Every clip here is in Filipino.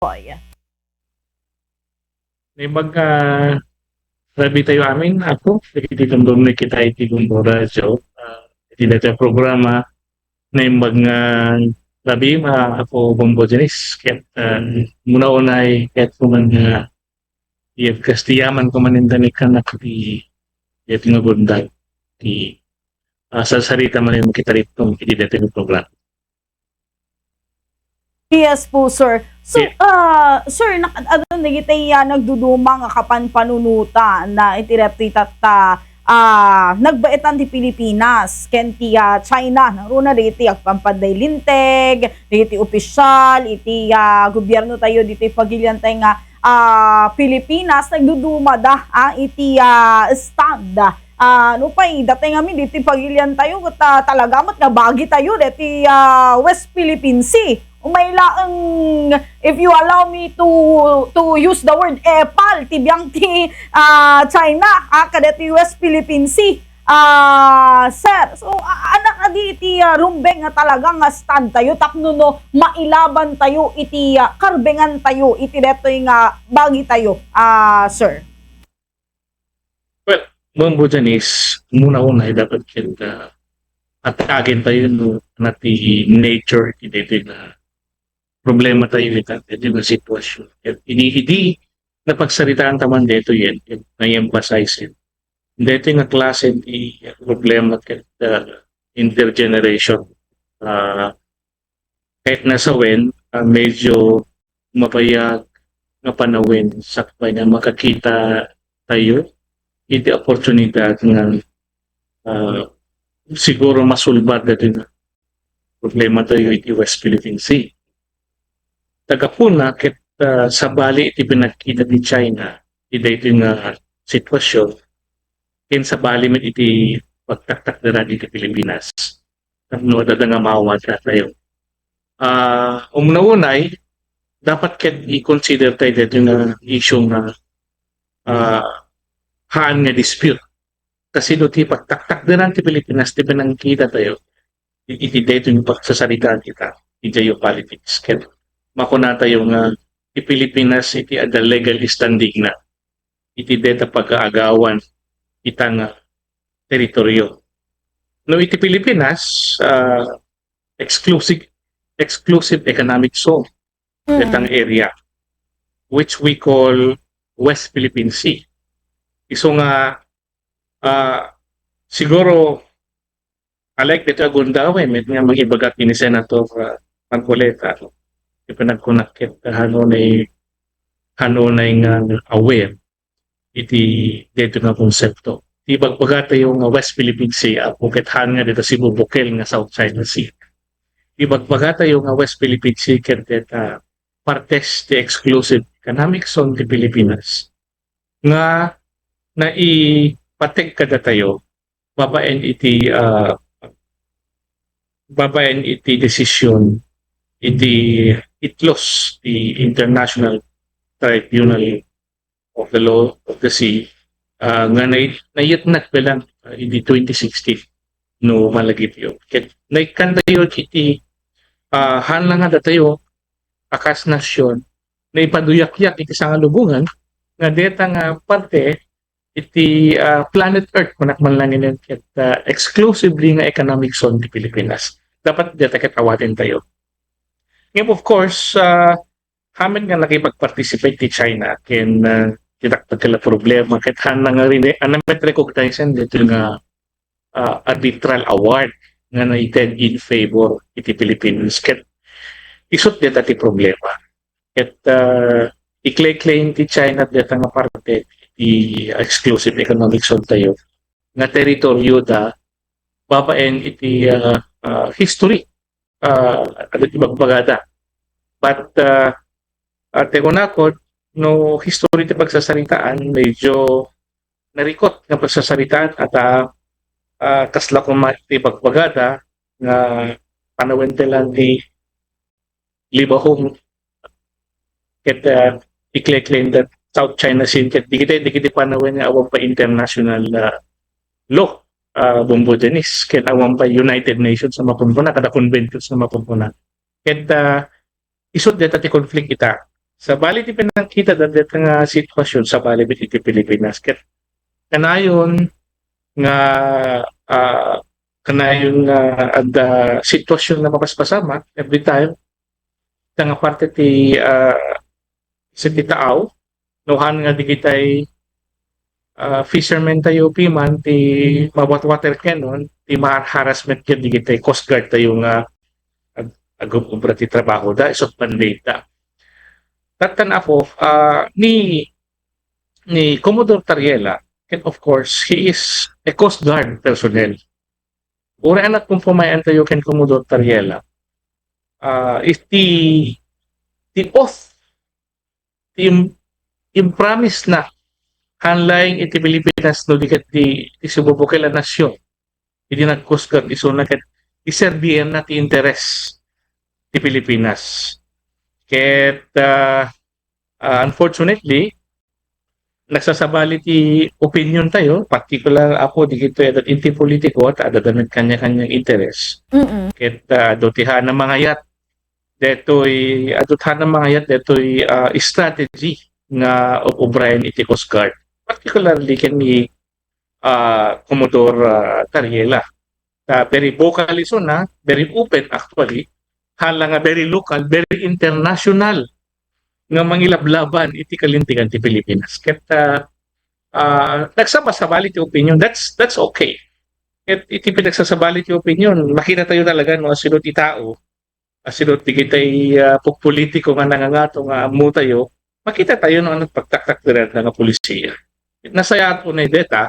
Boy. May mga sabi tayo amin ako, iti kondom kita iti kumbora so iti dati programa na yung mga labi ako bombo jenis ket muna-unay ket kuman nga iya kastiyaman kumaninda ni kanak di tinugunda di sa sarita man yung kita rito iti dati programa. Yes po, sir. So, Yeah. sir, ano nagitay nagduduma nga kapan panunuta na itirapita ta nagbaitan ti Pilipinas ken ti China naruna diti agpampaday linteg diti opisyal iti gobyerno tayo diti pagilian tay nga Pilipinas nagduduma da iti stand no pay datay nga mi diti pagilian tayo talaga mat nga bagi tayo diti West Philippine Sea. Umaylaang, if you allow me to use the word epal tibiyang ti China kadati West Philippine Sea, sir. So anak adi iti rumbeng nga talagang stand tayo tapno no mailaban tayo iti karbengan tayo iti detoy nga bagi tayo, sir. Well, bombo jenis muna-una dapat kita atagin tayo no nati nature iti dito na problema tayo ito, ito yung sitwasyon. Hindi na pagsaritaan taman dito yan, na-emphasize yun. Dito yung klase di problema at intergeneration. Kahit nasa wen, medyo mapayag na panawin sa kapay na makakita tayo, iti oportunidad ng siguro masulbad na din problema tayo iti West Philippine Sea. Tagapuna ket sa bali iti pinakita ni China iti yung sitwasyon ken sa bali met iti pagtaktak na iti Pilipinas no dada nga mawat tayo umnaunay dapat ket i-consider tayo dito yung issue nga haan nga dispute kasi do ti pagtaktak na iti Pilipinas ti pinangkita tayo iti dito yung pagsasalitaan kita iti geopolitics ket makunata yung Pilipinas iti ada legal standing na iti deta pag-aagawan itang teritoryo. No iti Pilipinas exclusive economic zone detang area which we call West Philippine Sea. Iso nga siguro alike dito agundaw met nga magibagat ni Senator Marcoleta ipanagkunakit hanunay nga aware iti dito nga konsepto. Ibagbaga tayo nga West Philippine Sea bukit nga dito Cebu Bukel nga South China Sea. Ibagbaga tayo nga West Philippine Sea ket partes ti exclusive economic zone ti Pilipinas nga naipateg kada tayo babaen iti desisyon iti ITLOS, the International Tribunal of the Law of the Sea, nga nayitnak bilang in 2016 no malagip yun. Naikanda yun iti hanlang nga tayo akas nasyon na ipaduyak-yak iti sa lubungan nga deta nga parte iti planet Earth kunak man lang yun exclusively nga economic zone ti Pilipinas. Dapat deta katawatin tayo. Ngayon, of course, haman nga nakipag-participate ti China ken tidakdag kala problema ket hanang nga rin anamet recognition dito nga arbitral award nga naited in favor iti Philippines ket isut deta ti problema ket i-claim ti China deta nga parte iti exclusive economic zone tayo nga teritoryo da babaen iti history at ibagbagada. But tegunakot, no history ti pagsasaritaan, medyo narikot nga pagsasaritaan at kasla kung ibagbagada nga panawin lang ti libahong ket i-claim that South China Sea ket di kita panawin nga awang pa international law bombo denis ket awang pa United Nations na mapumpuna kada conventions na mapumpuna ket isut deta ti conflict ita Sa bali ti pinangkita dadet nga sitwasyon sa bali iti Pilipinas ket kanayon nga kanayon nga adda sitwasyon na mapaspasama every time ita nga parte ti sa ti taaw nuhan nga di kitay fishermen tayo piman ti mawat-water kenon ti harassment ket di kitay coast guard tayo nga agubra ti trabaho da isot pandata. Tatan ako ni Commodore Tariela, and of course he is a coast guard personnel. Ura anak kung pumayan tayo ken Commodore Tariela is the oath yung promise na hanlaing iti Pilipinas no diket di sububukay la nasyon hindi nag coast guard iso na ket iserbihan na ti interes ti Pilipinas ket unfortunately nagsasabali ti opinion tayo particular ako di kito edat inti politiko at adadan kanya-kanyang interes ket dotihan ng mga yat detoy aduthan ng mga yat detoy strategy nga obrayan iti Coast Guard particularly ken ni Commodore Tariela very vocal iso na very open actually hala nga very local very international nga mangilablaban iti kalintigan ti Pilipinas ket nagsabali ti opinion that's okay ket iti pinagsasabali ti opinion makita tayo talaga no asinot ti tao asinot ti kitay politiko nga nangangato nga ammo tayo makita tayo no nagpagtaktak direct nga pulisiya nasayat ko na deta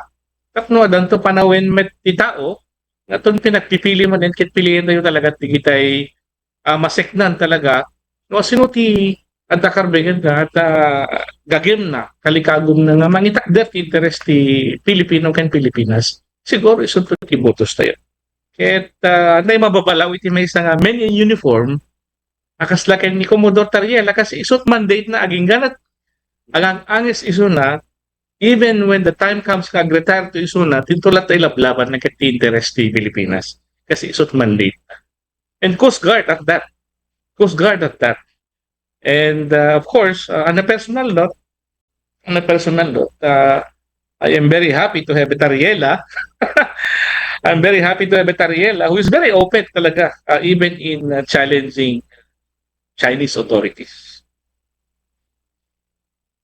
tapno adanto panawin met ti tao nga ton pinagpipili man din ket piliin tayo talaga ti kitay maseknan talaga no sino ti adda karbengan ka at gagim na kalikagom na nga mangitakder ti interest ti Pilipino ken Pilipinas siguro isun ti botos tayo ket nay mababalaw iti may nga men in uniform akasla ken ni Commodore Tariela kasi isut mandate na aging ganat agang angis iso na even when the time comes kag retire to iso na tintulat tayo lablaban na ket ti interest ti Pilipinas kasi isut mandate and Coast Guard at that and of course on a personal note I am very happy to have Tariela I'm very happy to have Tariela who is very open talaga even in challenging Chinese authorities.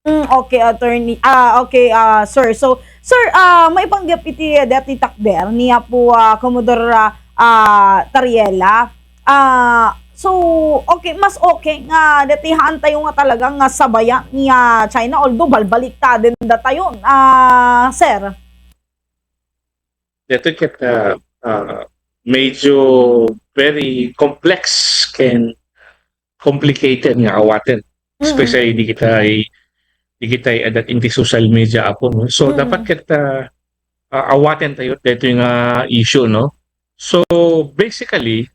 Okay, attorney. Okay, sir. So, sir, may panggap iti dati takder niya po Commodore Tariela. So, okay, mas okay nga datihan tayo nga talaga nga sabayan niya China although balbalikta din datayon. Sir. Dito ket medyo very complex ken complicated nga awaten especially di kita adat inti social media apo no so dapat ket awaten tayo dito yung issue no so basically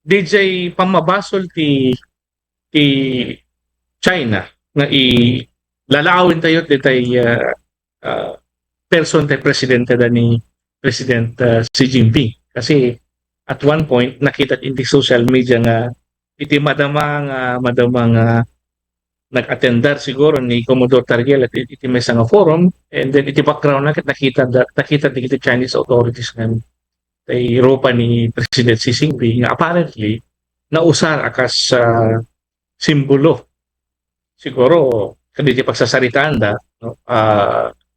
DJ pamabasol ti China nga lalawin tayo ditay person tayo presidente da ni President Xi Jinping kasi at one point nakita in the social media nga iti madamang nag-attendar siguro ni Commodore Tariela at iti may nga forum and then iti background nakita di iti Chinese authorities nga tay Europa ni President Xi Jinping nga apparently nausar akas simbolo siguro kaditi pagsasaritaan da no?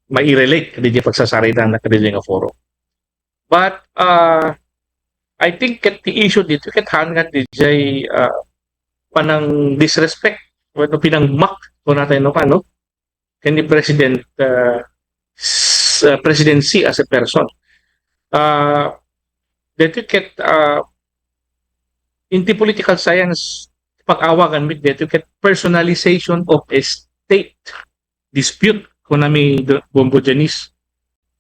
Mai-relate kaditi pagsasaritaan na kaditi nga forum but I think the issue dito ket hangat DJ panang disrespect o pinangmak ko natin no paano kan ni President presidency as a person dito ket in the political science pag-awagan with dito ket personalization of a state dispute kunami bombo Janice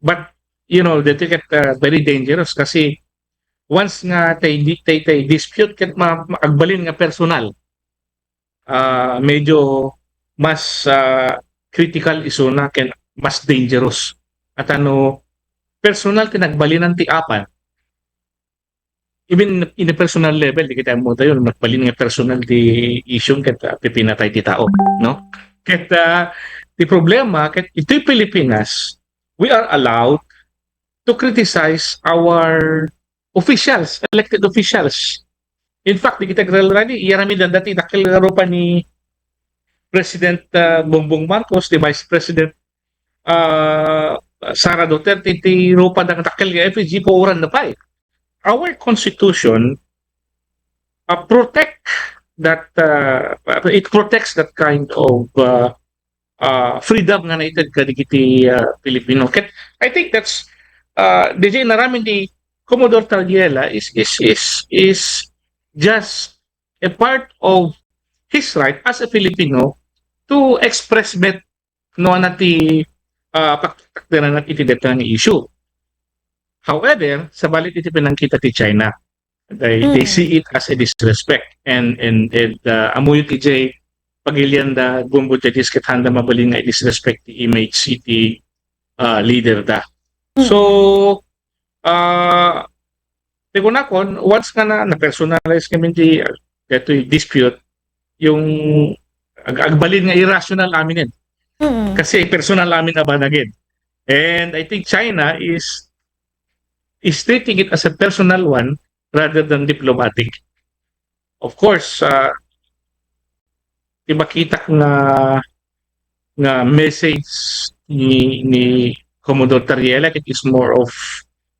but you know dito ket very dangerous kasi once nga tay dispute ket maagbalin nga personal medyo mas critical iso na ken mas dangerous at personal tinagbalinan ti apan even in a personal level, di kita mo tayo, nagbalin nga personal di issue ket pipinatay ti tao, no? Ket the problema, ket ito'y Pilipinas, we are allowed to criticize our officials, elected officials. In fact, di kita gralrani, iyarami dan dati dakil pa ni President Bongbong Marcos, the Vice President Sara Duterte, ti rupa ng dakil nga FG po uran na pa eh. Our Constitution protect that it protects that kind of freedom nga naitag kadigiti Pilipino. I think that's DJ naramin ni Commodore Targiela is just a part of his right as a Filipino to express bet no anati pagtakdaran at itidetang issue. However, sa balit iti pinangkita ti China, they see it as a disrespect and amoy ti Jay pagilian da gumbo ti disket handa mabalin nga disrespect ti image iti leader da. So tigunakon once nga na personalize kami ti detoy dispute yung agbalin nga irrational amin kasi personal amin na banagin. And I think China is treating it as a personal one rather than diplomatic. Of course, makita nga message ni Commodore Tarriela, it is more of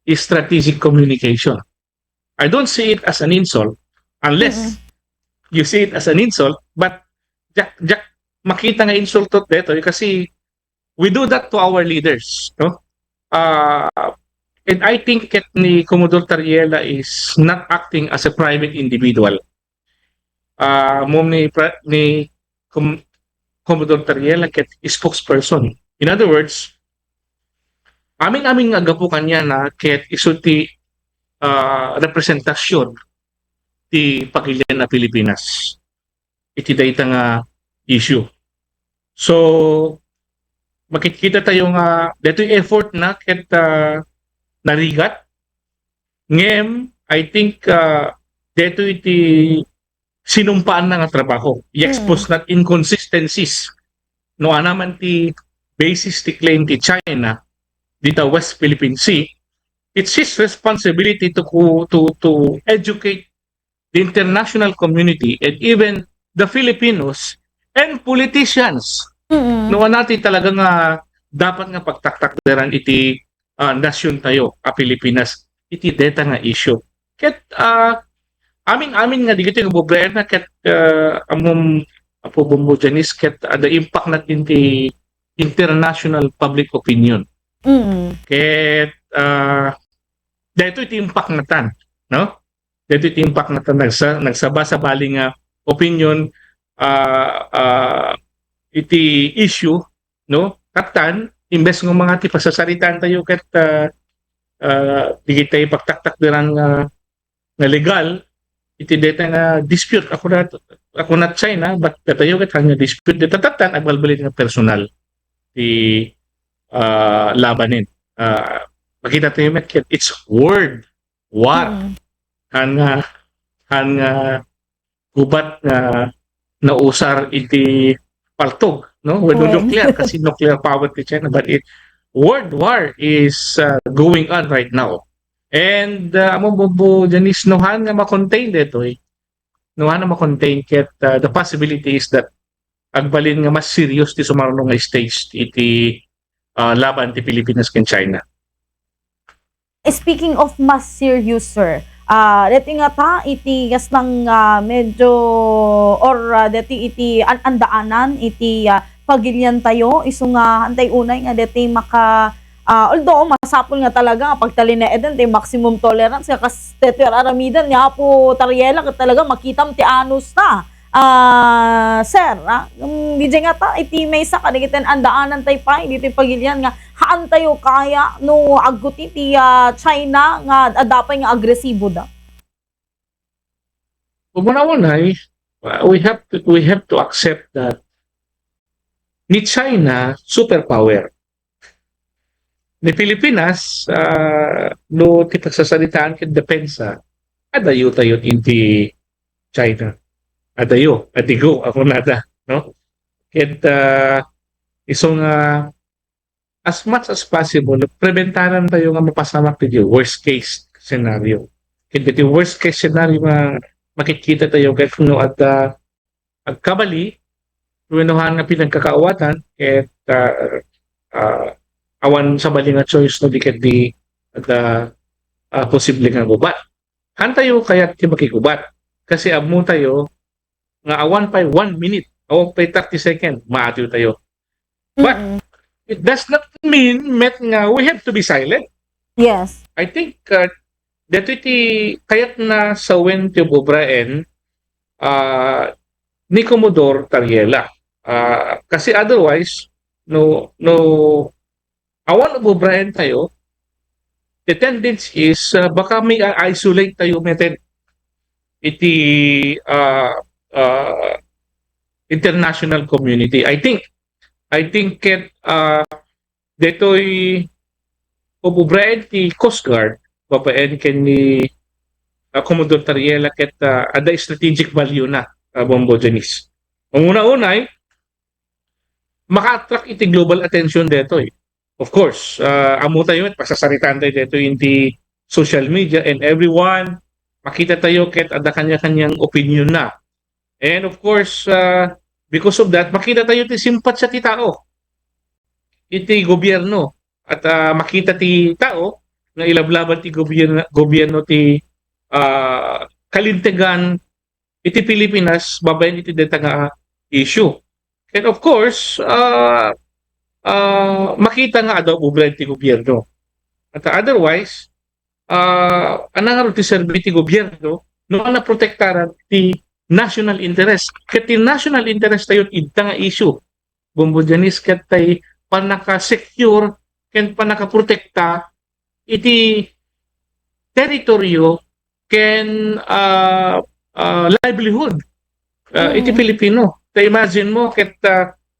strategic communication. I don't see it as an insult unless you see it as an insult, but makita nga insult to dito kasi we do that to our leaders, no? And I think ni Commodore Tarriela is not acting as a private individual. Ni Commodore Tarriela is spokesperson. In other words, aming agapukan niya na ket isuti representasyon ti pagilian na Pilipinas. Iti dayta nga issue. So makikita tayo nga deto'y effort na ket narigat. Ngem, I think dito iti sinumpaan na nga trabaho. I-expose na inconsistencies. No anaman ti basis ti claim ti China dito West Philippine Sea. It's his responsibility to educate the international community and even the Filipinos and politicians. No natin talaga nga dapat nga pagtaktakderan iti nasyon tayo, Pilipinas, iti deta nga issue. Ket amin nga digito yung problema ket amom apo bumbo janis ket the impact natin ti international public opinion. Ket dito iti impact natan, no? Dito iti impact natan nagsabasa-bali nga opinion iti issue, no? Katan imbes ng mga ti pasasaritan tayo ket digit tayo pagtaktakderan nga legal iti deta nga dispute ako na China but tayo ket nga dispute deta tatan agbalbalin nga personal ti labanin. Makita tayo met ket it's word war han nga gubat nga nausar iti paltog, no? With nuclear kasi nuclear power ti China, but world war is going on right now. And amo bobo janis nohan nga ma-contain dito nohan nga ma-contain ket the possibility is that agbalin nga mas serious ti sumarno nga stage iti laban ti Pilipinas ken China. Speaking of mas serious, sir, dati nga ta, iti gas ng medyo, or dati iti andaanan, iti pagilyan tayo, iso nga antay unay nga dati although masapol nga talaga, pagtalin na eden, ti maximum tolerance, kas teter aramidan, niya po Tarriela, talaga makitam ti anus na. Sir, DJ nga ta, iti may isa kadigitan andaanan tayo pa, dito pagilyan nga, haan tayo kaya no aguti ti China nga adapay nga agresibo da. Una-una, we have to accept that ni China superpower. Ni Pilipinas no ti pagsasalitaan ket depensa adayo tayo inti China. Adayo, adigo, ako nada, no? Ket isong as much as possible, preventaran tayo nga mapasamak ti worst case scenario. Ket ti worst case scenario nga makikita tayo ket no at agkabali, nuhan nga pinagkakaawatan, ket awan sa bali nga choice no di ket di at posible nga gubat. Hantayo kaya ti makigubat. Kasi amo tayo nga awan pa 1 minute, awan pa 30 second, maatiw tayo. But Mm-mm. it does not mean met nga we have to be silent. Yes. I think dito iti kayat na sa wen ti bubraen ni Commodore Tariela. Kasi otherwise, no awan bubraen tayo, the tendency is baka may isolate tayo meten iti international community. I think ket detoy ububraen ti Coast Guard babaen ken ni Commodore Tariela ket ada strategic value na Bombo Janice. Ang una-unay maka-attract iti global attention detoy. Of course, amo tayo at pasasaritaan tayo dito hindi social media and everyone makita tayo ket ada kanya-kanyang opinion na. And of course, because of that, makita tayo ti simpat sa ti tao. Iti gobyerno. At makita ti tao na ilablaban ti gobyerno ti kalintegan iti Pilipinas babayan iti deta nga issue. And of course, makita nga daw ubra ti gobyerno. At otherwise, anang ti serbi ti gobyerno no na protektaran ti national interest. Ket ti national interest tayo idta nga issue. Bombo Janice ket tay panaka-secure ken panaka-protekta iti teritoryo ken livelihood iti Pilipino. Ta imagine mo ket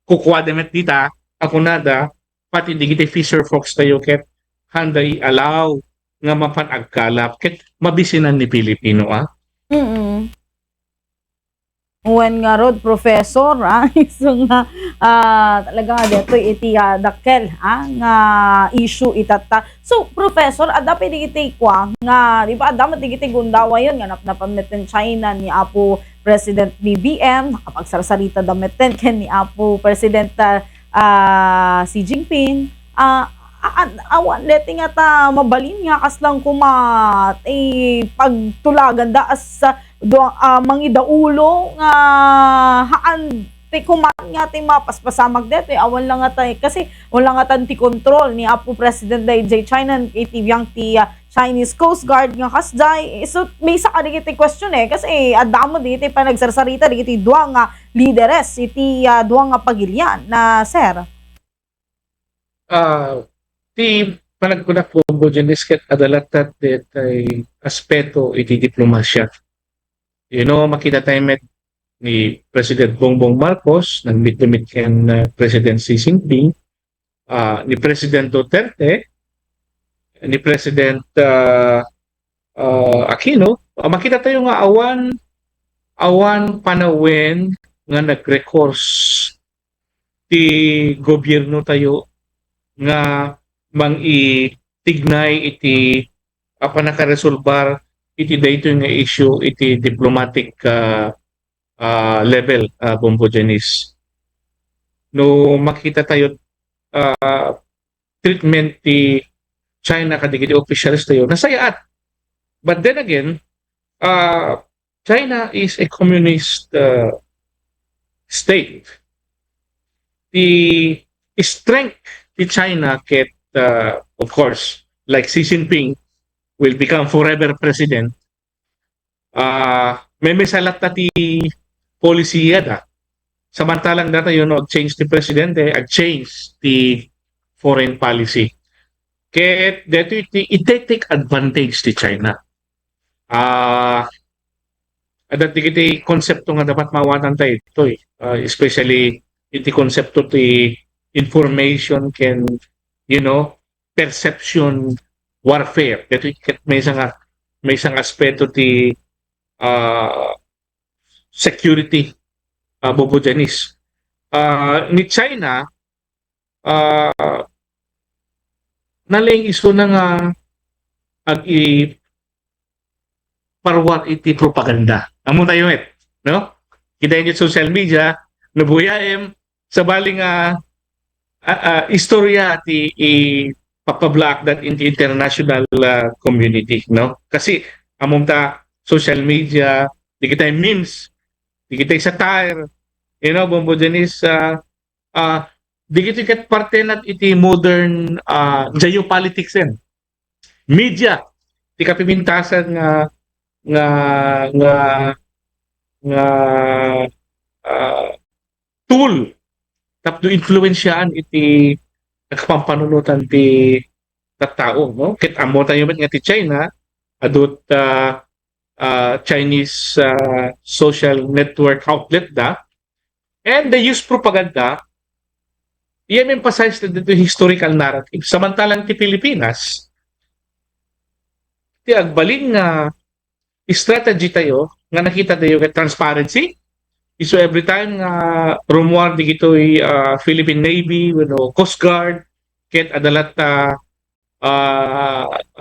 kukuha demet dita ako nada pati digiti fisher folks tayo ket handay allow nga mapanagkalap ket mabisinan ni Pilipino Mm-mm. When nga rod professor so nga talaga nga dito iti dakkel nga issue itata. So professor ada pwede iti kwa nga di ba ada matigiti gundawa yon nga napameten China ni Apo President BBM nakapagsarsarita dameten ken ni Apo President Xi Jinping awan letting at mabalin nga kaslang kumat pagtulagan da as mangidaulo nga haan ti kumat nga ti mapaspasamag dito awan lang nga kasi wala nga tan ti control ni Apo President DJ China iti yang ti Chinese Coast Guard nga kasday so may isa ka digiti question kasi adamo digiti pa nagsarsarita digiti duwa nga leaderes iti duwa nga pagilyan na sir ti panagkunak Bombo Janice ket adalatat detay aspeto iti diplomasya. Makita tayo met ni President Bongbong Marcos, nag-meet ken President Xi Jinping, ni President Duterte, ni President Aquino, makita tayo nga awan panawen nga nag-recourse ti gobyerno tayo nga mang-itignay iti panakaresolbar iti dayto nga issue iti diplomatic level Bombo Janice. No makita tayo treatment ti China kadigiti officials tayo nasayaat. But then again, China is a communist state. The strength ti China ket of course like Xi Jinping will become forever president, may salat na ti policy da. Samantalang data change the presidente, change the foreign policy. Kaya dito iti-take advantage ti China. Dati kiti konsepto nga dapat mawatan tayo ito especially iti konsepto ti information can perception warfare. Dito may may isang aspeto ti security, Bobo Janice. Ni China, naling iso na nga ag parwar iti propaganda. Amo tayo no? Kita yung social media, nabuyaem, sa baling istorya ti papablock that in the international community, no? Kasi among ta social media, di kita yung memes, di kita yung satire, Bombo Janice, di kita kat parte nat iti modern geopolitics yan. Media, di ka pimintasan nga nga nga tool tapno influensyaan iti nagpampanunutan ti tattao, no? Ket amo tayo nga ti China adut Chinese social network outlet da, and they use propaganda. I-emphasize na dito historical narrative. Samantalang ti Pilipinas, ti agbaling nga strategy tayo nga nakita tayo kay transparency. So every time nga rumor di gito'y Philippine Navy, Coast Guard, ket adalat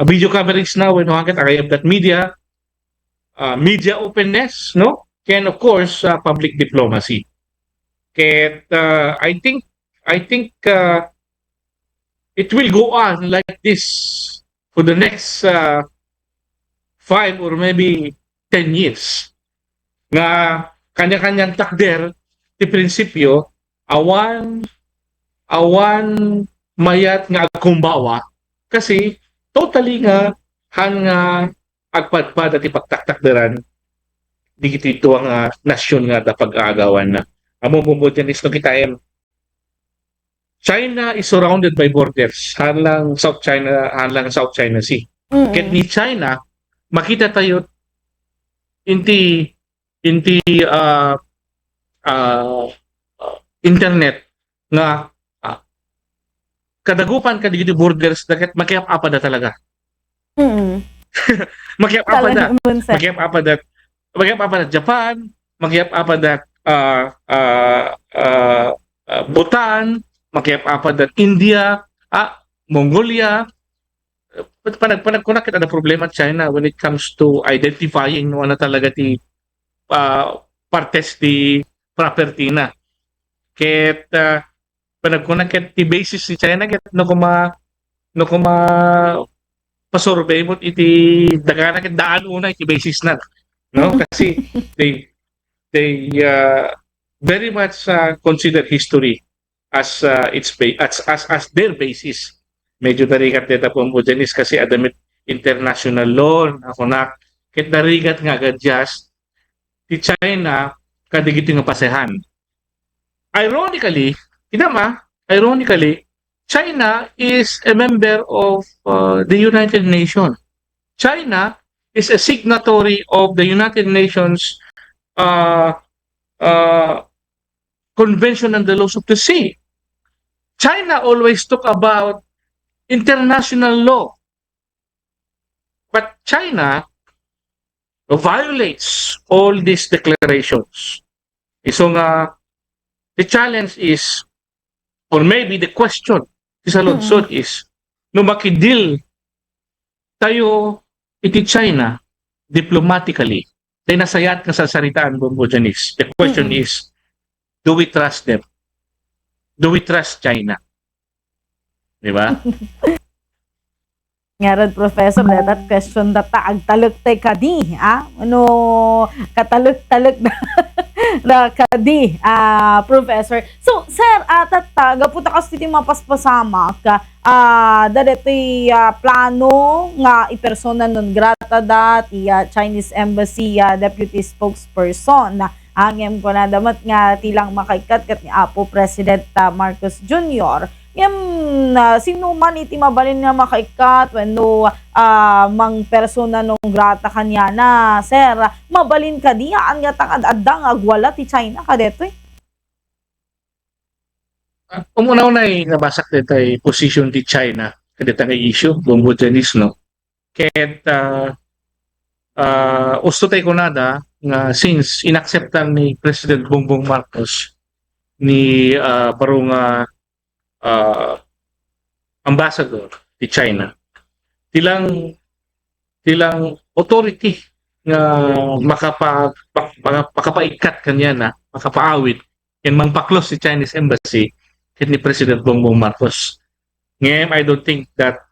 video coverage na hanggat agayab that media, media openness, no? Can of course public diplomacy. Ket I think it will go on like this for the next 5 or maybe 10 years. Nga kanya-kanyang takder ti prinsipyo awan mayat nga agkumbawa kasi totally nga han nga agpadpad at ipagtaktakderan di ito ang nasyon nga da pag-aagawan na. Amo mo dyan is no kita China is surrounded by borders. Hanlang South China Sea. Ket ni China makita tayo inti internet nga kadagupan ka digiti borders daket makiap apa da talaga. Makiap apa da Japan, makiap apa da Bhutan, makiap apa da India, Mongolia. Panagkunak kita ada problema China when it comes to identifying no na talaga ti partes ti property na. Ket panagkunak ket ti basis si China ket no kuma pasurvey mo iti dagana ket daan una iti basis na, no? Kasi they very much consider history as as their basis. Medyo darigat dito po mo Janice kasi adamit international law ako na ket darigat nga gadjas ti China kadigiti nga pasehan. Ironically, China is a member of the United Nations. China is a signatory of the United Nations Convention on the Laws of the Sea. China always talk about international law. But China violates all these declarations. So nga, the challenge is, or maybe the question sa lunsod is, no makidil tayo iti China diplomatically, tayo nasayat nga sa saritaan Bombo Janice. The question is, do we trust them? Do we trust China? Diba? Ngaran, Professor, that question data agtalog tay kadi, katalog-talog na kadi, Professor. So, sir, gaputa kasi ti mapaspasama ka, dadetoy plano nga ipersona non grata da ti Chinese Embassy Deputy Spokesperson na angem ko na damat nga tilang makaikat kat ni Apo President Marcos Jr. Sino man iti mabalin nga makaikat wenno mang persona nung grata kanya na sir mabalin ka diyan nga takad-addang agwala ti China kadeto Umunaw-unay nabasak dito ay position ti China kadito nga issue Bombo Janice, no? Ket usto tayo kunada nga since inacceptan ni President Bongbong Marcos ni parong ambassador ti China tilang authority nga makapaikat kanya na makapaawit and mangpaklos si Chinese embassy ket ni President Bongbong Marcos. Ngayon, I don't think that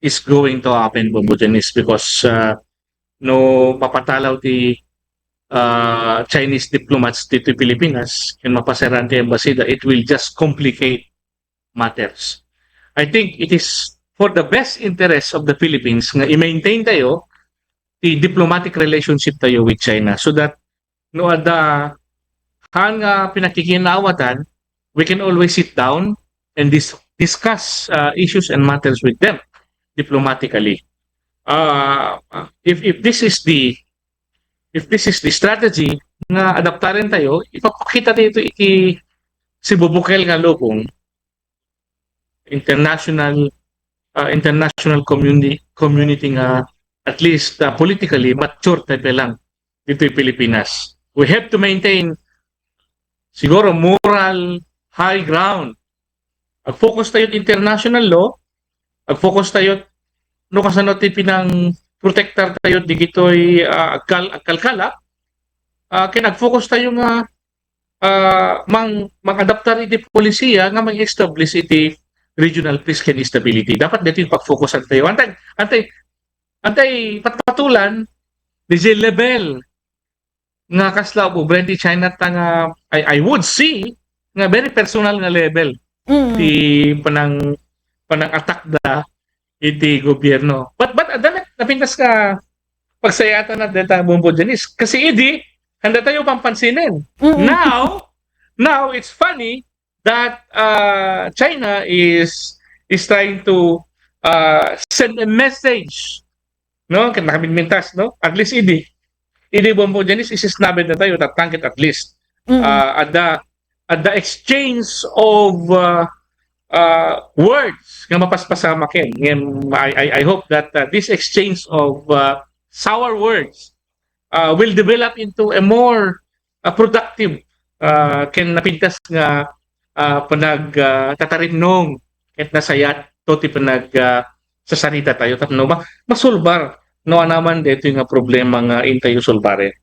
is going to happen, Bombo Janice, because no mapatalaw ti Chinese diplomats dito Pilipinas and mapasaran ti embassy that it will just complicate matters. I think it is for the best interest of the Philippines nga i-maintain tayo the diplomatic relationship tayo with China so that no ada han nga pinakikinawatan, we can always sit down and discuss issues and matters with them diplomatically. If this is the strategy nga adaptarin tayo, ipapakita tayo iti si Bubukel nga lubong international community nga at least politically mature tayo lang dito yung Pilipinas. We have to maintain siguro moral high ground. Ag-focus tayo international law, ag-focus tayo no kasano ti pinang protector tayo digitoy agkalkala, kinag-focus tayo nga mang-adaptar iti polisiya nga mang-establish iti regional peace and stability. Dapat dito yung pag-focusan tayo. Antay patpatulan di level nga kasla po Brenti China nga I would see nga very personal nga level di panang attack da iti gobyerno. But adamit napintas ka pagsayatan na data Bombo Janice kasi idi handa tayo pampansinin. Now it's funny that China is trying to send a message, no? Kaya nakabinmintas, no? At least idi Bombo Janice isisnabi na tayo tatangkit at least at the exchange of words nga mapaspasama ken. I hope that this exchange of sour words will develop into a more productive ken napintas nga panag tatarinong ket nasayat toti panag sasanita tayo tapno masulbar no naman dito yung problema nga intayo sulbare.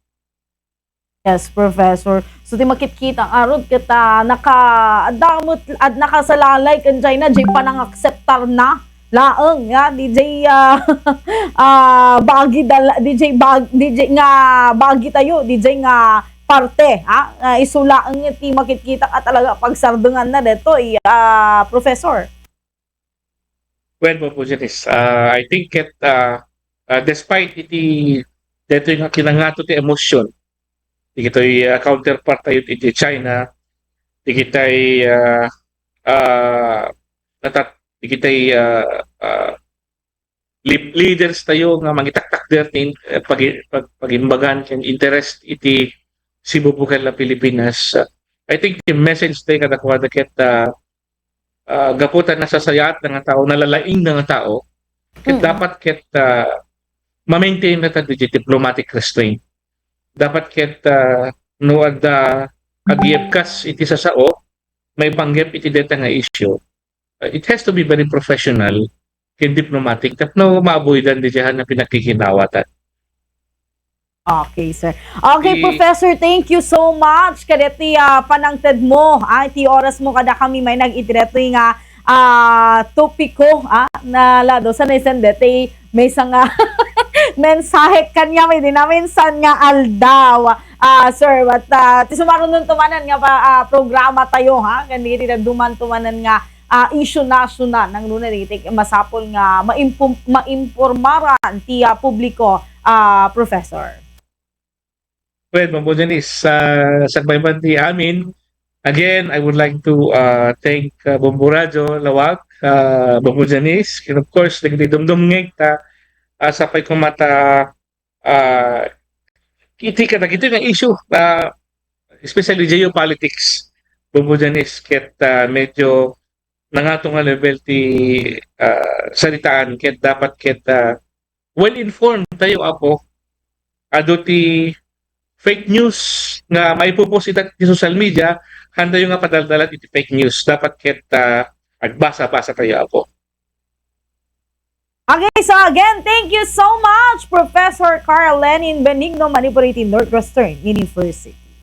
Yes, Professor. So, di makikita ang arod kita nakadamot at nakasalalay kan China, di pa nang akseptar na laeng ya DJ bagi dala DJ nga bagi tayo DJ nga parte isulaeng ti makikita at talaga pagsardungan na dito Professor. Well, po Janice, I think despite iti dito yung kinangato ti emosyon digitoy counterpart tayo iti China, digitay digitay leaders tayo nga mangitaktak dertin pagimbagan ken interest iti si Bubukel na Pilipinas. I think the message tayo kadakwada ket gaputan na sasayat ng tao, nalalaing ng tao, ket dapat ket ma-maintain na tayo diplomatic restraint. Dapat ket no adda agyepkas iti sasao may panggep iti deta nga issue. It has to be very professional ken diplomatic tapno maaboydan di diyan na pinakikinawatan. Okay, sir. Okay, Professor, thank you so much. Kadeti panangted mo, iti oras mo kada kami may nag-itireto nga topiko na lado sa naisendete may nga mensahe kanya may dinaminsan nga aldaw sir but tisumaron nun tumanan nga programa tayo ganito na duman tumanan nga issue national ng lunaritik masapol nga maimpormaran ti publiko Professor. Well, Mambo Janice, sa bayban ti amin, again, I would like to thank Bombo Radyo, Lawag, Bombo Janice, and of course, nagdidumdum ngayt sa pay kumata iti nga issue, especially geopolitics, Bombo Janice, ket medyo nangatong nga level ti salitaan, ket dapat ket well-informed tayo apo, ado ti fake news nga maipopost ita ti social media, handa yung nga padaldalat iti fake news. Dapat ket agbasa-basa tayo apo. Okay, so again, thank you so much, Professor Carl Lenin Benigno, Manipuriti Northwestern University.